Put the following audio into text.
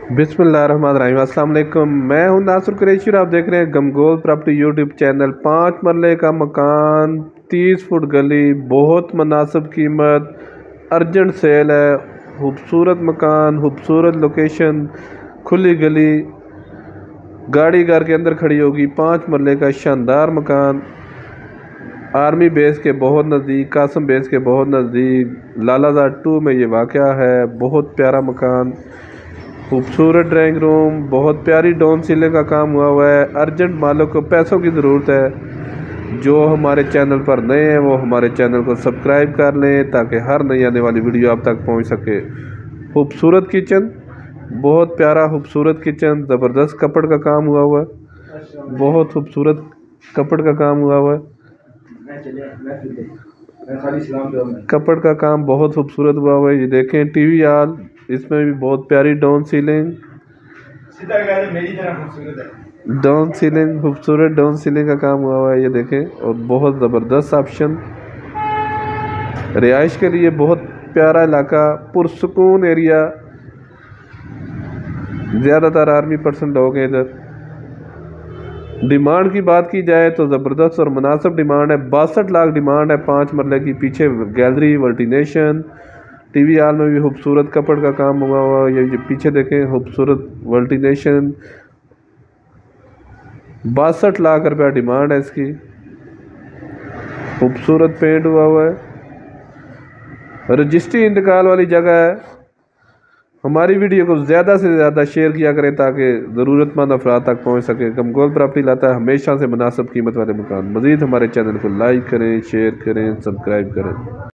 बिस्मिल्लाहिर्रहमानिर्रहीम। अस्सलाम वालेकुम। मैं हूं नासिर कुरैशी और आप देख रहे हैं गमगोल प्रॉपर्टी यूट्यूब चैनल। 5 मरले का मकान, 30 फुट गली, बहुत मुनासिब कीमत, अर्जेंट सेल है। खूबसूरत मकान, खूबसूरत लोकेशन, खुली गली, गाड़ी घर के अंदर खड़ी होगी। 5 मरले का शानदार मकान, आर्मी बेस के बहुत नज़दीक, कासम बेस के बहुत नज़दीक, लालाजाद 2 में ये वाक़या है। बहुत प्यारा मकान, खूबसूरत ड्राइंग रूम, बहुत प्यारी डाउन सीलिंग का काम हुआ है। अर्जेंट मालिक को पैसों की ज़रूरत है। जो हमारे चैनल पर नए हैं वो हमारे चैनल को सब्सक्राइब कर लें ताकि हर नई आने वाली वीडियो आप तक पहुंच सके। खूबसूरत किचन, बहुत प्यारा खूबसूरत किचन, ज़बरदस्त कपड़ का काम हुआ है। बहुत खूबसूरत कपड़ का काम हुआ है। कपड़ का काम बहुत खूबसूरत हुआ है। ये देखें टीवी हॉल, इसमें भी बहुत प्यारी डाउन सीलिंग, खूबसूरत डाउन सीलिंग का काम हुआ है। ये देखें, और बहुत ज़बरदस्त ऑप्शन, रिहाइश के लिए बहुत प्यारा इलाका, पुरसुकून एरिया। ज़्यादातर आर्मी पर्सन लोग हैं इधर। डिमांड की बात की जाए तो ज़बरदस्त और मुनासिब डिमांड है। 62 लाख डिमांड है 5 मरले की। पीछे गैलरी, वर्टिनेशन, टीवी हॉल में भी खूबसूरत कपड़ का काम हुआ ये पीछे देखें, खूबसूरत वर्टिनेशन। 62 लाख रुपया डिमांड है इसकी। खूबसूरत पेंट हुआ है। रजिस्ट्री इंतकाल वाली जगह है। हमारी वीडियो को ज़्यादा से ज़्यादा शेयर किया करें ताकि ज़रूरतमंद अफराद तक पहुँच सके। गमगोल प्रॉपर्टी लाता है हमेशा से मुनासिब कीमत वाले मकान। मज़ीद हमारे चैनल को लाइक करें, शेयर करें, सब्सक्राइब करें।